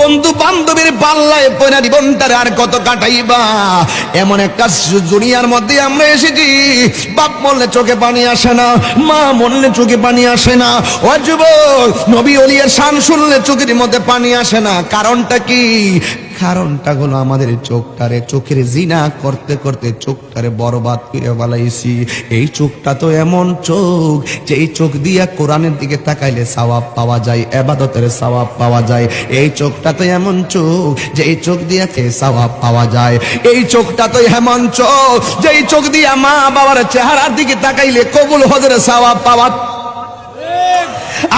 বন্ধু বান্ধবের পাল্লায় পয়না জীবনটারে আর কত কাটাইবা। এমন একটা দুনিয়ার মধ্যে আমরা এসেছি, বাপ মরলে চোখে পানি আসে না, মা মরলে চোখে পানি আসে না। ও যুবক, নবী ওলিয়ার শান শুনলে চোখের মধ্যে পানি আসে না। কারণটা কি? কারণটা হলো আমাদের চোখের জিনা করতে করতে চোখটারে বরবাদ করে ফেলাইছি। এই চোখটা তো এমন চোখ যে এই চোখ দিয়া কোরআনের দিকে তাকাইলে সওয়াব পাওয়া যায়, ইবাদতের সওয়াব পাওয়া যায়। এই চোখটা তো এমন চোখ যে এই চোখ দিয়া সওয়াব পাওয়া যায়। এই চোখটা তো এমন চোখ যে এই চোখ দিয়া মা বাবার চেহারার দিকে তাকাইলে কবুল হজরে সওয়াব পাওয়া।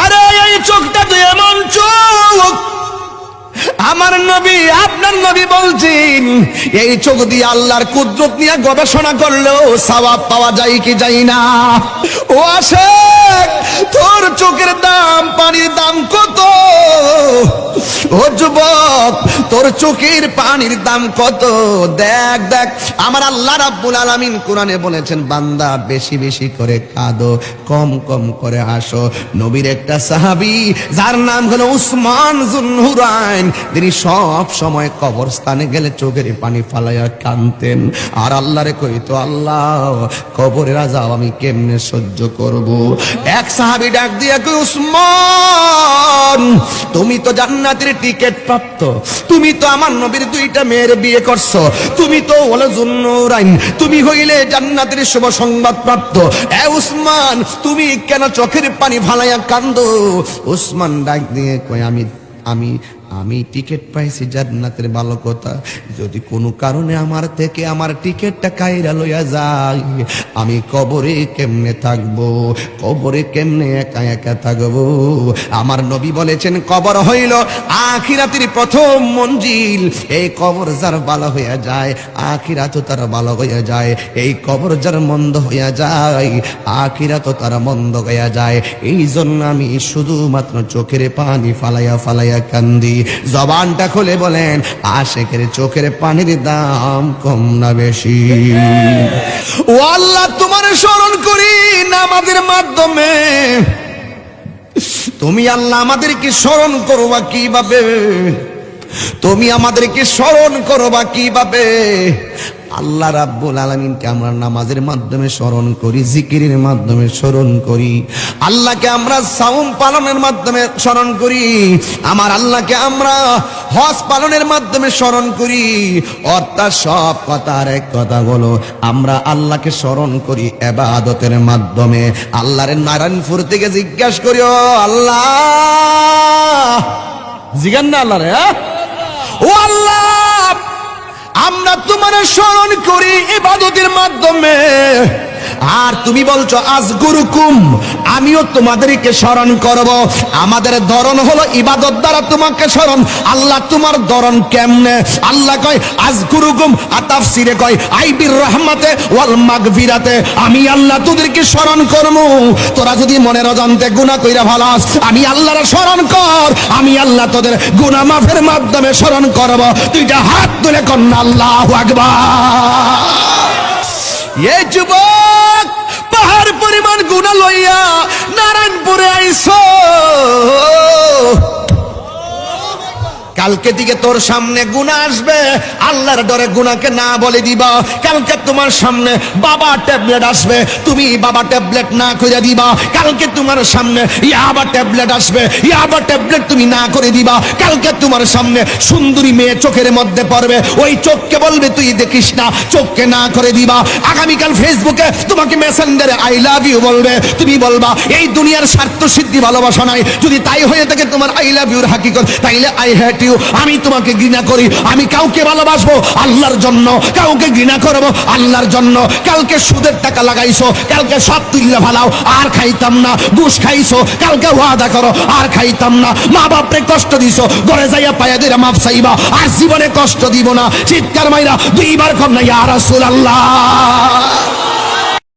আরে এই চোখটা তো এমন চোখ, আমার নবী আপনার নবী বলছেন এই চোখ দিয়ে আল্লাহর কুদরত নিয়ে গবেষণা করলেও সওয়াব পাওয়া যায় কি যায় না? ও আশিক, তোর চোখের দাম, পানির দাম কত? ও যুবক, তোর চোখের পানির দাম কত? দেখ দেখ, আমার আল্লাহ রাব্বুল আলামিন কোরআনে বলেছেন, বান্দা বেশি বেশি করে কাঁদো, কম কম করে হাসো। নবীর একটা সাহাবী যার নাম হলো উসমান যুন্নুরাইন, তিনি সব সময় কবরস্থানে গেলে চোখের পানি ফালাইয়া কাঁদতেন। আর আল্লাহরে কইতো, আল্লাহ কবরের আযাব আমি কেমনে সহ্য করব? এক সাহাবী ডাক দিয়া কই, উসমান তুমি তো জান্নাতের টিকিট প্রাপ্ত, তুমি তো আমার নবীর দুইটা মেয়ের বিয়ে করছো, তুমি তো হলো যুন্নুরাইন, তুমি হইলে জান্নাতের শুভ সংবাদ প্রাপ্ত। এ উসমান, তুমি কেন চোখের পানি ফালাইয়া কান্দো? উসমান ডাক দিয়ে কই, আমি টিকিট পাইছি জান্নাতের, ভালো কথা। যদি কোনো কারণে আমার থেকে আমার টিকিটটা কাইরা লইয়া যায়, আমি কবরে কেমনে থাকবো? কবরে কেমনে একা একা থাকবো? আমার নবী বলেছেন, কবর হইল আখিরাতের প্রথম মঞ্জিল। এই কবর যার ভালো হইয়া যায়, আখিরাতও তার ভালো হইয়া যায়। এই কবর যার মন্দ হইয়া যায়, আখিরাতও তার মন্দ হইয়া যায়। এই জন্য আমি শুধুমাত্র চোখের পানি ফালাইয়া ফালাইয়া কান্দি। জবানটা খুলে বলেন, আশিকের চোখের পানির দাম কম না বেশি? ও আল্লাহ, তোমার স্মরণ করি নামাজের মাধ্যমে। তুমি আল্লাহ আমাদেরকে স্মরণ করবা কিভাবে? তুমি আমাদেরকে স্মরণ করবা কিভাবে? আল্লাহ রাব্বুল আলামিনকে আমরা নামাজের মাধ্যমে স্মরণ করি, জিকিরের মাধ্যমে স্মরণ করি। আল্লাহকে আমরা সাওম পালনের মাধ্যমে স্মরণ করি। আমার আল্লাহকে আমরা হজ পালনের মাধ্যমে স্মরণ করি। অর্থাৎ সব কথার এক কথা হলো, আমরা আল্লাহকে স্মরণ করি ইবাদতের মাধ্যমে। আল্লাহর নারায়ণপুর থেকে জিজ্ঞাসা করি, ও আল্লাহ, জিজ্ঞান না আল্লাহ রে, ও আল্লাহ, আমরা তোমার স্মরণ করি ইবাদতের মাধ্যমে। আর তুমি বলছো আযকুরুকুম, আমিও তোমাদেরকে স্মরণ করব। আমাদের ধরন হলো ইবাদত দ্বারা তোমাকে স্মরণ। আল্লাহ তোমার ধরন কেমনে? আল্লাহ কয় আযকুরুকুম, তাফসীরে কয় আইবির রহমাতে ওয়াল মাগফিরাতে। আমি আল্লাহ তোদেরকে স্মরণ করব। তোরা যদি মনের অজান্তে গুনাহ কইরা ভালাস, আমি আল্লাহর স্মরণ কর, আমি আল্লাহ তোদের গুনাহ মাফের মাধ্যমে স্মরণ করব। দুইটা হাত তুলে কন্যা আল্লাহু আকবার। এই যুবক, পাহাড় পরিমাণ গুনাহ লইয়া নারায়ণপুরে আইছো, কালকে দিকে তোর সামনে গুনাহ আসবে, আল্লাহর ডরে গুনাহকে না বলে দিবা। কালকে তোমার সামনে বাবা ট্যাবলেট আসবে, তুমি বাবা ট্যাবলেট না করে দিবা। কালকে তোমার সামনে ইয়াবা ট্যাবলেট আসবে, ইয়াবা ট্যাবলেট তুমি না করে দিবা। কালকে তোমার সামনে সুন্দরী মেয়ে চোখের মধ্যে পড়বে, ওই চোখকে বলবে তুই দেখিস না, চোখকে না করে দিবা। আগামীকাল ফেসবুকে তোমাকে মেসেঞ্জারে আই লাভ ইউ বলবে, তুমি বলবা এই দুনিয়ার স্বার্থ সিদ্ধি ভালোবাসা নাই। যদি তাই হয়ে থাকে তোমার আই লাভ ইউর হাকিকত, তাইলে আই হ্যাট ইউ, আমি তোমাকে ঘৃণা করি। আমি কাউকে ভালোবাসবো আল্লাহর জন্য, কাউকে ঘৃণা করবো আল্লাহর জন্য। কালকে সুদের টাকা লাগাইছো, কালকে সব তুইলা ফালাও, আর খাইতাম না। ঘুষ খাইছো, কালকে ওয়াদা করো আর খাইতাম না। মা বাপরে কষ্ট দিছো, ঘরে যাইয়া পায়া দিরা মাফ চাইবা, আর জীবনে কষ্ট দিব না। চিৎকার মাইরা দুইবার কর না ইয়া রাসূলুল্লাহ।